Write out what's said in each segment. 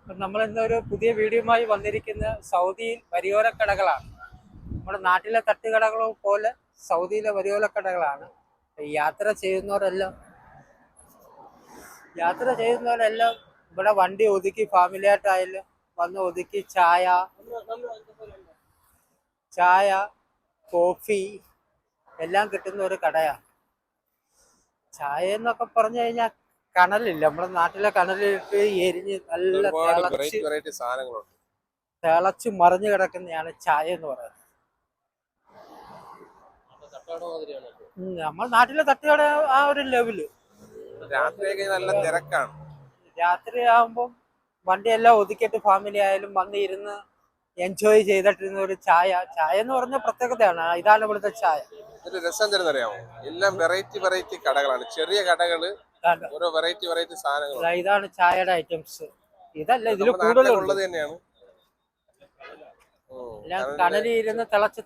നമ്മൾ ഇന്നൊരു പുതിയ വീഡിയോയുമായി വന്നിരിക്കുന്ന സൗദിയിൽ വരിയോര കടകളാണ്. നമ്മുടെ നാട്ടിലെ തട്ടുകടകൾ പോലെ സൗദിയിലെ വരിയോര കടകളാണ്. യാത്ര ചെയ്യുന്നവരെല്ലാം ഇവിടെ വണ്ടി ഒതുക്കി ഫാമിലി ആയിട്ടായാലും വന്ന് ഒതുക്കി ചായ കോഫി എല്ലാം കിട്ടുന്ന ഒരു കടയാണ്. ചായ എന്നൊക്കെ പറഞ്ഞു കഴിഞ്ഞാൽ കണലില്ല, നമ്മുടെ നാട്ടിലെ കണലിട്ട് എരിഞ്ഞ് നല്ല തിളച്ച് മറിഞ്ഞു കിടക്കുന്നതാണ് ചായ എന്ന് പറയുന്നത്. നമ്മുടെ നാട്ടിലെ തട്ടുകട ആ ഒരു ലെവല്. നല്ല തിരക്കാണ്. രാത്രി ആകുമ്പോൾ വണ്ടിയെല്ലാം ഒതുക്കിയിട്ട് ഫാമിലി ആയാലും വന്ന് ഇരുന്ന് എൻജോയ് ചെയ്തിട്ടിരുന്ന ഒരു ചായ എന്ന് പറഞ്ഞ പ്രത്യേകതയാണ്. ഇതാണ് ഇവിടുത്തെ ചായ. രസം തരുന്നറിയാമോ? എല്ലാം വെറൈറ്റി കടകളാണ്, ചെറിയ കടകള്, ഓരോ വെറൈറ്റി സാധനങ്ങൾ. ഇതാണ് ചായയുടെ ഐറ്റംസ്. ഇതല്ല, ഇതിൽ കൂടുതലുള്ളത് തന്നെയാണ്. കടലിൽ ഇരുന്ന് തിളച്ച്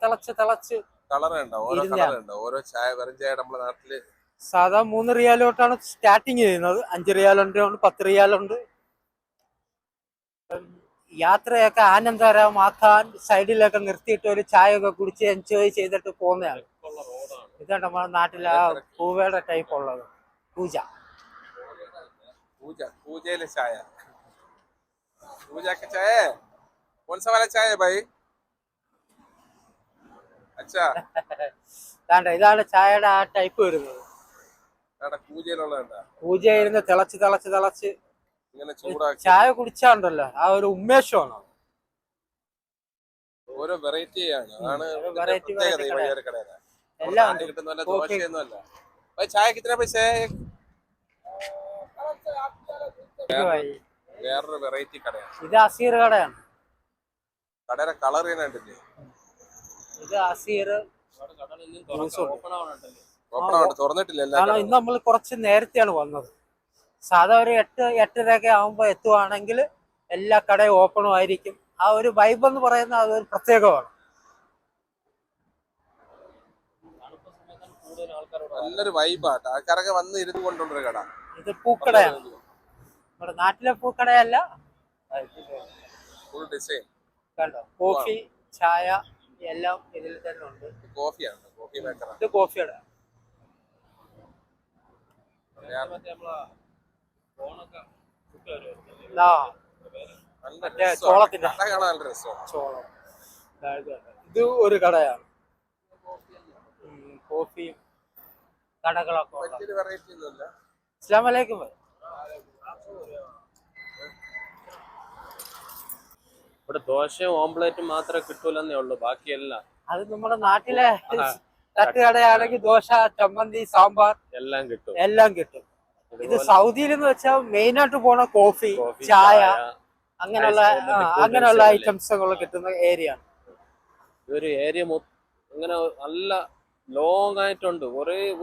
ഓരോ ചായ, വെറും ചായ നമ്മുടെ നാട്ടില് സാധാ 3 റിയാലോട്ടാണ് സ്റ്റാർട്ടിങ് ചെയ്യുന്നത്. 5 റിയാലുണ്ട്, 10 റിയാലുണ്ട്. യാത്രയൊക്കെ ആനന്ദകരമാക്കാൻ സൈഡിലൊക്കെ നിർത്തിയിട്ട് ഒരു ചായ ഒക്കെ കുടിച്ച് എൻജോയ് ചെയ്തിട്ട് പോകുന്നതാണ്. ഇതാണ് നമ്മുടെ നാട്ടിലെ ആ പൂവയുടെ ടൈപ്പ് ഉള്ളത്. पूजा चाय पूजा की चाय कौन सा वाला चाय है भाई? अच्छा ഇതാണ് ചായയുടെ ആ ടൈപ്പ് വരുന്നത്. പൂജ ഇരുന്ന് തിളച്ച് ചായ കുടിച്ചാണ്ടല്ലോ ആ ഒരു ഉന്മേഷമാണ്. ഓരോ വെറൈറ്റി ആണ്. എല്ലാം ചായ കിतना पैसे है? വേറൊരു വെറൈറ്റി കടയാണ്. ഇത് അസീർ കടയാണ്. കടയുടെ കളർ ഇത് അസീർ തുറന്നിട്ടില്ല. ഇന്ന് നമ്മൾ കുറച്ച് നേരത്തെയാണ് വന്നത്. സാധാ ഒരു 8-8:30 ആകുമ്പോ എത്തുവാണെങ്കിൽ എല്ലാ കടയും ഓപ്പണും ആയിരിക്കും. ആ ഒരു വൈബ് എന്ന് പറയുന്നത് അതൊരു പ്രത്യേകമാണ്. നല്ലൊരു വൈബാണ്. ആൾക്കാരൊക്കെ വന്ന് ഇരുന്ന് കൊണ്ടുള്ളൊരു കട. ഇത് പൂക്കടയാണ്. നമ്മുടെ നാട്ടിലെ പൂക്കടയല്ല. ഫുൾ ഡിസൈൻ കണ്ടോ, കോഫി ചായ എല്ലാം ഇതിൽ തന്നെ ഉണ്ട്. കോഫിയാണ്, കോഫി മേക്കറാണ്. ഇത് കോഫിയുടെ ചോളത്തിന്റെ ചോളം. ഇത് ഒരു കടയാണ്. കോഫിയും കടകളൊക്കെ. അസ്സലാമു അലൈക്കും. ഇവിടെ ദോശയും ഓംപ്ലേറ്റും മാത്രമേ കിട്ടൂലെന്നേ ഉള്ളൂ, ബാക്കിയെല്ലാം അത് നമ്മുടെ നാട്ടിലെ തട്ടുകടയാണെങ്കിൽ ദോശ, ചമ്മന്തി, സാമ്പാർ എല്ലാം കിട്ടും. ഇത് സൗദിയിൽ എന്ന് വെച്ചാൽ മെയിൻ ആയിട്ട് പോണ കോഫി, ചായ അങ്ങനെയുള്ള ഐറ്റംസുകൾ കിട്ടുന്ന ഏരിയ ആണ്. ഇതൊരു ഏരിയ ഇങ്ങനെ നല്ല ലോങ് ആയിട്ടുണ്ട്.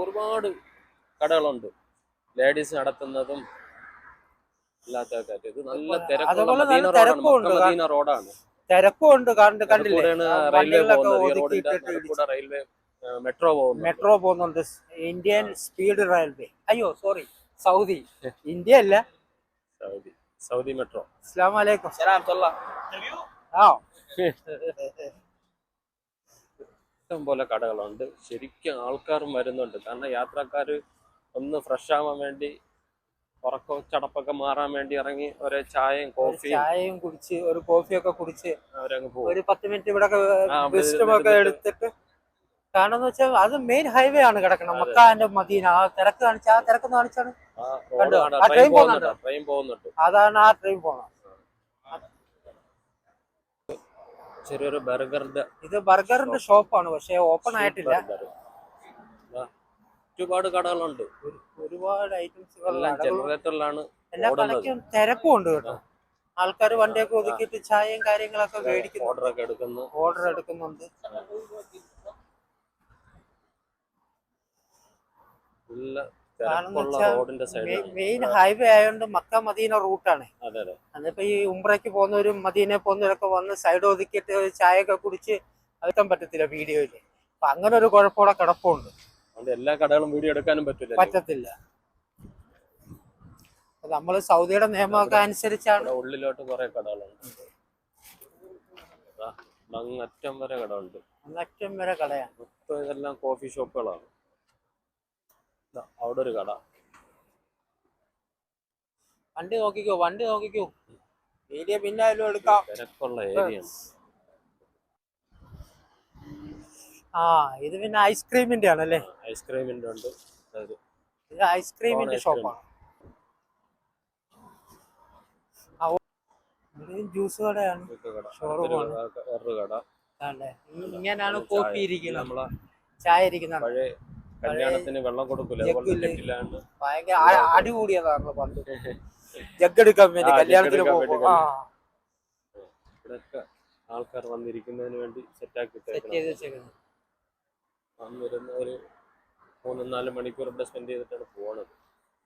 ഒരുപാട് കടകളുണ്ട്, ലേഡീസ് നടത്തുന്നതും അല്ലാത്തൊക്കെ. ഇത് നല്ല തിരക്കുള്ള റോഡാണ്. തിരക്കുണ്ട്. റെയിൽവേ മെട്രോ പോകുന്നുണ്ട്. Indian speed railway. അയ്യോ സോറി, സൗദി. ഇന്ത്യ അല്ല, സൗദി മെട്രോ. അസ്സലാമു അലൈക്കും. ഇഷ്ടം പോലെ കടകളുണ്ട്. ശരിക്കും ആൾക്കാരും വരുന്നുണ്ട്. കാരണം യാത്രക്കാര് ഒന്ന് ഫ്രഷ് ആവാൻ വേണ്ടി, ഉറക്കവും ചടപ്പൊക്കെ മാറാൻ വേണ്ടി ഇറങ്ങി ഒരു ചായയും കുടിച്ച്, ഒരു കോഫിയൊക്കെ കുടിച്ച് അവരങ്ങ് പോകും. ഒരു 10 മിനിറ്റ് ഇവിടെ ഒക്കെ എടുത്തിട്ട്. കാരണം എന്ന് വെച്ചാൽ അത് മെയിൻ ഹൈവേ ആണ് കിടക്കണം. Mecca and Medina. ആ തിരക്ക് കാണിച്ചാണ്. ട്രെയിൻ പോകുന്നുണ്ട്. അതാണ് ആ ട്രെയിൻ പോകുന്നത്. ചെറിയൊരു ബർഗറിന്റെ, ഇത് ബർഗറിന്റെ ഷോപ്പാണ്, പക്ഷെ ഓപ്പൺ ആയിട്ടില്ല. ഒരുപാട് കടകളുണ്ട്, ഒരുപാട് ഐറ്റംസുകൾ. എല്ലാ കടയ്ക്കും തിരക്കും ഉണ്ട് കേട്ടോ. ആൾക്കാർ വണ്ടിയൊക്കെ ഒതുക്കിയിട്ട് ചായയും കാര്യങ്ങളൊക്കെ മേടിക്കുന്നു, ഓർഡർ എടുക്കുന്നുണ്ട്. മെയിൻ ഹൈവേ ആയതുകൊണ്ട് മക്ക മദീന റൂട്ടാണ്. അതിപ്പോ ഈ ഉംറയ്ക്ക് പോകുന്നവരും മദീനയിൽ പോകുന്നവരൊക്കെ വന്ന് സൈഡ് ഒതുക്കിയിട്ട് ചായയൊക്കെ കുടിച്ച് എടുക്കാൻ പറ്റത്തില്ല വീഡിയോയില്. അപ്പൊ അങ്ങനെ ഒരു കുഴപ്പമൂടെ കിടപ്പുണ്ട്. എല്ലാ കടകളും വീഡിയോ എടുക്കാനും പറ്റത്തില്ല. നമ്മള് സൗദിയുടെ നിയമമൊക്കെ അനുസരിച്ചാണ്. ഇവിടെ ഉള്ളിലോട്ട് കുറെ കടകളുണ്ട്. അങ്ങറ്റം വരെ കടയുണ്ട്. അങ്ങറ്റം വരെ കടയാണ്. മൊത്തം ഇതെല്ലാം കോഫി ഷോപ്പുകളാണ്. അവിടെ ഒരു കട. വണ്ടി നോക്കിക്കോ. വീഡിയോ പിന്നായാലും എടുക്കാം. തിരക്കുള്ള ഏരിയ. ഇത് പിന്നെ ഐസ്ക്രീമിന്റെ ആണല്ലേ? ഐസ്ക്രീമിന്റെ ഉണ്ട്. ഇത് ഐസ്ക്രീമിന്റെ ഷോപ്പാണ്. ജ്യൂസ് കടയാണ്. വേറൊരു കട. ഇങ്ങനെയാണ് കോഫി ഇരിക്കുന്നത്, നമ്മളെ ചായ ഇരിക്കുന്നത്. പഴയ കല്യാണത്തിന് വെള്ളം കൊടുക്കൂല, ഭയങ്കര അടികൂടിയതാണ് പണ്ട്. ജഗ് എടുക്കാൻ വേണ്ടി കല്യാണത്തിന് പോകുമ്പോ ഇവിടെയൊക്കെ ആൾക്കാർ വന്നിരിക്കുന്നതിന് വേണ്ടി സെറ്റാക്കി വന്നിരുന്ന ഒരു 3-4 മണിക്കൂർ ഇവിടെ സ്പെൻഡ് ചെയ്തിട്ടാണ് പോണത്.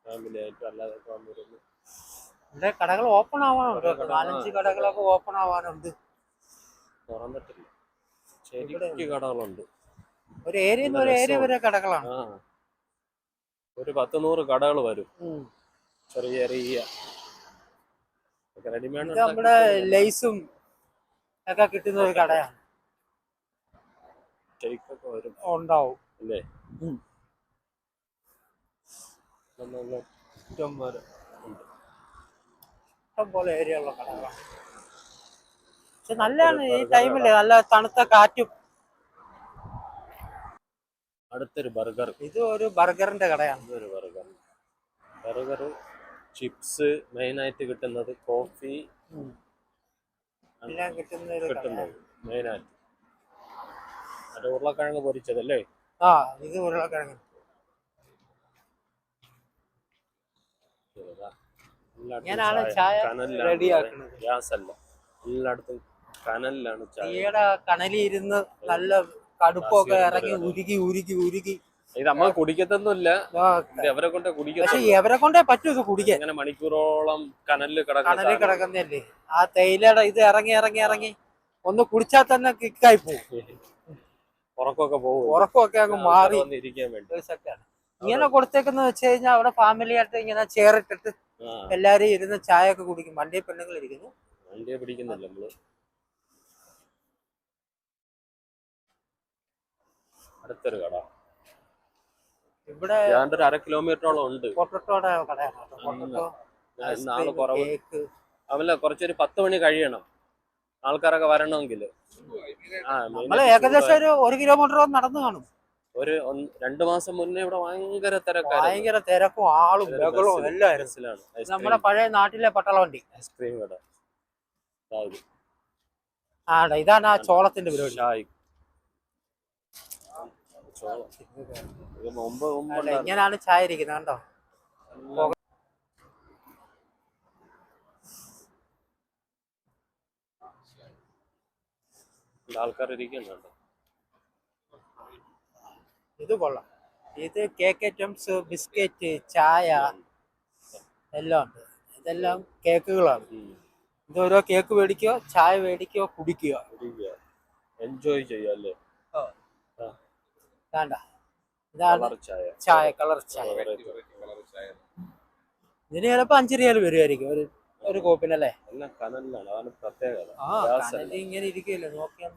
ഫാമിലി ആയിട്ടും അല്ലാതെ വന്നിരുന്നു. ഇവിടെ കടകൾ ഓപ്പൺ ആവാനുണ്ട്. 4-5 കടകളൊക്കെ ഓപ്പൺ ആവാനുണ്ട്. തുറന്നിട്ടില്ല. ശരിക്കും കടകളുണ്ട്. ഒരു ഏരിയ ഒരു ഏരിയ വരെ കടകളാണ്. ഒരു 10-100 കടകൾ വരും. ചെറിയ റെഡിമെയ്ഡ് നമ്മുടെ ലേസും ഒക്കെ കിട്ടുന്ന ഒരു കടയാണ്. ഉണ്ടാവും അല്ലേ? ഇഷ്ടം പോലെ ഏരിയ ഉള്ള കടകളാണ്. പക്ഷെ നല്ലതാണ് ഈ ടൈമില്, നല്ല തണുത്ത കാറ്റും. അടുത്തൊരു ബർഗർ. ഇത് ഒരു ബർഗറിന്റെ കടയാണ്. ഇതൊരു ബർഗർ ചിപ്സ് മെയിൻ ആയിട്ട് കിട്ടുന്നത്, കോഫി എല്ലാം കിട്ടുന്നത് മെയിൻ ആയിട്ട്. അത് ഉരുളക്കിഴങ്ങ് പൊരിച്ചതല്ലേ? ഇത് ഉരുളക്കിഴങ്ങ്. ഞാനാണ് ചായ റെഡിയാക്കുന്നത്. ഗ്യാസ് അല്ല, എല്ലായിടത്തും കനലിലാണ് ചായ. ചായയുടെ കനലിരുന്ന് നല്ല കടുപ്പൊക്കെ ഇറങ്ങി ഉരുകി. ഇത് നമ്മൾ കുടിക്കത്തൊന്നുമില്ല, എവരെ കൊണ്ട് കുടിക്കും. പക്ഷെ എവരെ കൊണ്ടേ പറ്റൂ ഇത് കുടിക്കാൻ. ഇങ്ങനെ മണിക്കൂറോളം കനലിൽ കിടക്കുന്നല്ലേ. ആ തേയിലയുടെ ഇത് ഇറങ്ങി ഒന്ന് കുടിച്ചാൽ തന്നെ കിക്കായി പോകും. ഉറക്കമൊക്കെ അങ്ങ് മാറി ഇരിക്കാൻ വേണ്ടി. ഇങ്ങനെ കൊടുത്തേക്കെന്ന് വെച്ച് കഴിഞ്ഞാൽ അവിടെ ഫാമിലി ആയിട്ട് ഇങ്ങനെ ചേറിട്ടിട്ട് എല്ലാരും ഇരുന്ന് ചായ ഒക്കെ കുടിക്കും. വണ്ടിയെ പെണ്ണുങ്ങൾ ഇരിക്കുന്നു. വണ്ടിയെ പിടിക്കുന്നില്ല നമ്മള്. അടുത്തൊരു കട ഇവിടെ 1/2 കിലോമീറ്ററോളം ഉണ്ട്. പൊട്ടറ്റോടെ കടയാണ്. അവല്ല കുറച്ചൊരു 10 മണി കഴിയണം ആൾക്കാരൊക്കെ വരണമെങ്കിൽ. നമ്മള് ഏകദേശം ഒരു 1 കിലോമീറ്റർ നടന്നു കാണും. ഒരു 2 മാസം മുന്നേ ഇവിടെ ഭയങ്കര തിരക്കും ആളും ബഹളവും എല്ലാം. നമ്മുടെ പഴയ നാട്ടിലെ പട്ടാള വണ്ടി ഐസ്ക്രീം കട. ഇതാണ് ആ ചോളത്തിന്റെ പരിപാടി. ഇങ്ങനെയാണ് ചായ ഇരിക്കുന്നത് കണ്ടോ. ആൾക്കാർ ഇരിക്കുന്നുണ്ടോ? ഇത് കൊള്ളാം. ഇത് കേക്ക് ഐറ്റംസ്, ബിസ്ക്കറ്റ്, ചായ എല്ലാം ഉണ്ട്. ഇതെല്ലാം കേക്കുകളാണ്. ഇത് ഓരോ കേക്ക് മേടിക്കോ, ചായ മേടിക്കോ, കുടിക്കുക, എൻജോയ് ചെയ്യാല്ലേ. ഇതാണ് ചായ, കളർ ചായ. ഇതിന് ചിലപ്പോ 5 റിയാൽ വരുമായിരിക്കും ഒരു കോപ്പിനല്ലേ. ഇങ്ങനെ ഇരിക്കുകയല്ലേ നോക്കിയാ.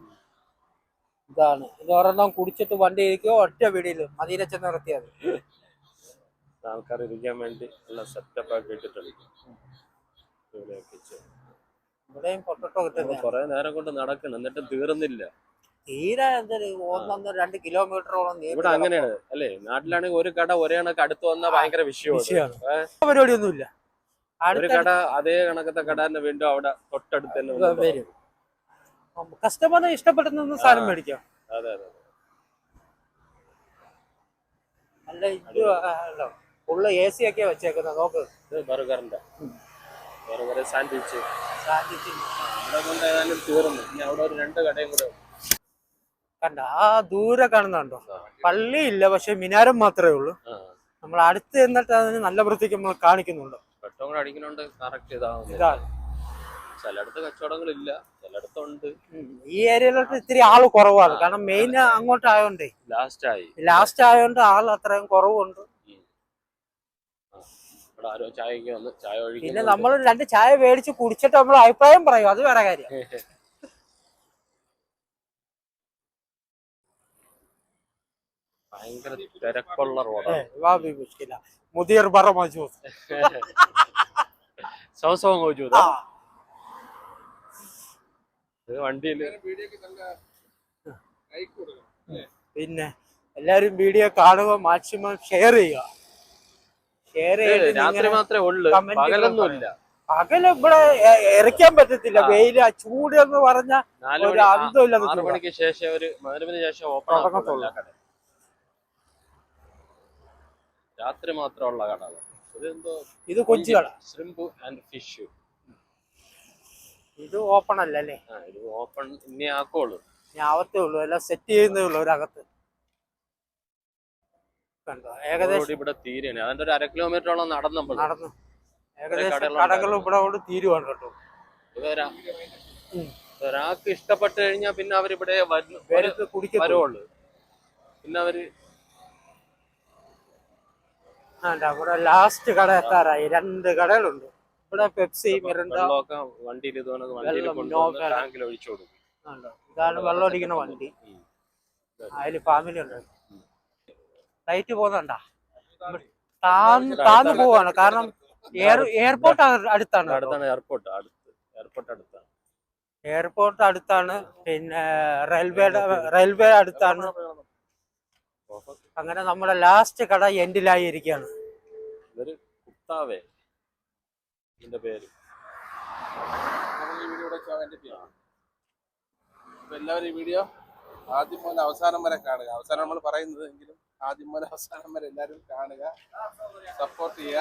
ഇത് ഒരെണ്ണം കുടിച്ചിട്ട് വണ്ടി ഇരിക്കുകയോ ഒറ്റ വീടില് മദീന ചെന്ന് നിർത്തിയത്. ആൾക്കാർ ഇരിക്കാൻ വേണ്ടി എല്ലാം സെറ്റപ്പ് ആക്കി ഇട്ടിട്ടുണ്ട്. ഇവിടെയും പൊട്ടട്ടോ കിട്ടുന്നത്. കുറെ നേരം കൊണ്ട് നടക്കണം, എന്നിട്ട് തീർന്നില്ല. തീരെ 1-2 കിലോമീറ്ററോളം. ഇവിടെ അങ്ങനെയാണ് അല്ലേ? നാട്ടിലാണെങ്കിൽ ഒരു കട ഒരേ കണക്ക് അടുത്ത് വന്നാൽ ഭയങ്കര വിഷയമാണ്. പരിപാടിയൊന്നുമില്ല. ഒരു കട അതേ കണക്കത്തെ കട തന്നെ വീണ്ടും അവിടെ തൊട്ടടുത്ത് തന്നെ വരും. കസ്റ്റമറിന് ഇഷ്ടപ്പെടുന്ന സാധനം മേടിക്കാം. അതെ. അല്ല ഇത് ഫുള്ള് AC ഒക്കെ വെച്ചേക്കുന്നത്. നോക്ക്, ബർഗറിന്റെ സാൻഡ്വിച്ച് ഇവിടെ കൊണ്ട് ഏതായാലും തീർന്നു. ഇനി അവിടെ ഒരു 2 കടയും കൂടെ കണ്ട. ആ ദൂരെ കാണുന്നുണ്ടോ? പള്ളിയില്ല, പക്ഷെ മിനാരം മാത്രമേ ഉള്ളൂ. നമ്മൾ അടുത്ത് എന്നിട്ട് അതിന് നല്ല വൃത്തിക്ക് നമ്മൾ കാണിക്കുന്നുണ്ട്. പെട്രോൾ അടിക്കുന്നുണ്ട്. കറക്റ്റ് ഇതാണ്. ചിലയിടത്ത് കച്ചവടങ്ങളില്ല, ചിലയിടത്തുണ്ട്. ഈ ഏരിയയിലോട്ട് ഇത്തിരി ആള് കുറവാണ്. കാരണം മെയിൻ അങ്ങോട്ട് ആയോണ്ടേ, ലാസ്റ്റ് ആയോണ്ട് ആൾ അത്രയും കുറവുണ്ട്. ഇവിടെ ആരോ ചായക്ക് വന്ന് ചായ പിന്നെ ഒഴിക്കുന്നു. നമ്മൾ 2 ചായ മേടിച്ച് കുടിച്ചിട്ട് നമ്മൾ അഭിപ്രായം പറയും, അത് വേറെ കാര്യം. ഭയങ്കര തിരക്കുള്ള റോഡാണ്. വാബി മുഷ്കില മുദീർ ബറ മജൂസ്. സൗസവും മോജൂദ്. വണ്ടിയില് പിന്നെ എല്ലാരും വീഡിയോ കാണുക, മാക്സിമം ഷെയർ ചെയ്യുക. ഷെയർ രാത്രി മാത്രമേ ഉള്ളൂ, പകലൊന്നും ഇല്ല. പകല് ഇവിടെ ഇറക്കാൻ പറ്റത്തില്ല, വെയില് ചൂട് എന്ന് പറഞ്ഞ 6 മണിക്ക് ശേഷം ഒരു മഗ്‌രിബിന് ശേഷം ഓപ്പൺ ആക്കത്തുള്ളൂ കട. രാത്രി മാത്രമുള്ള കട. ഇത് കൊച്ചു കട, ശ്രിമ്പ് ആൻഡ് ഫിഷ്. ഇത് ഓപ്പൺ അല്ലല്ലേ? ഇത് ഓപ്പൺ ഇനി ആക്കോളൂ, ആവത്തേ ഉള്ളൂ, എല്ലാം സെറ്റ് ചെയ്യുന്നേ ഉള്ളൂ ഒരകത്ത്. കണ്ടോ ഏകദേശം ഇവിടെ തീരുകയാണ്. അതിന്റെ ഒരു 1/2 കിലോമീറ്ററോളം നടന്നു. ഏകദേശം കടകളും ഇവിടെ കൊണ്ട് തീരുവാണ് കേട്ടോ. ഒരാൾക്ക് ഇഷ്ടപ്പെട്ട് കഴിഞ്ഞാൽ പിന്നെ അവരിവിടെ വരുവുള്ളൂ. പിന്നെ അവര് ഇവിടെ ലാസ്റ്റ് കട എത്താറായി. 2 കടകളുണ്ട് ഇവിടെ. പെപ്സി, മിറിണ്ട. വണ്ടിയിൽ ടാങ്കിൽ ഒഴിച്ചു കൊടുക്കും. ഇതാണ് വെള്ളം അടിക്കുന്ന വണ്ടി. അതില് ഫാമിലി ഉണ്ട്. ഫ്ലൈറ്റ് പോകുന്നുണ്ടാ, താന്ന് പോവാണ്. കാരണം എയർപോർട്ട് അടുത്താണ്. എയർപോർട്ട് അടുത്താണ്. പിന്നെ റെയിൽവേ അടുത്താണ്. അങ്ങനെ നമ്മുടെ ലാസ്റ്റ് കട എൻഡിലായി ഇരിക്കുകയാണ്. എല്ലാവരും ഈ വീഡിയോ ആദ്യം മുതൽ അവസാനം വരെ കാണുക. അവസാനം നമ്മൾ പറയുന്നത് എങ്കിലും ആദ്യം മുതൽ അവസാനം വരെ എല്ലാവരും കാണുക, സപ്പോർട്ട് ചെയ്യുക.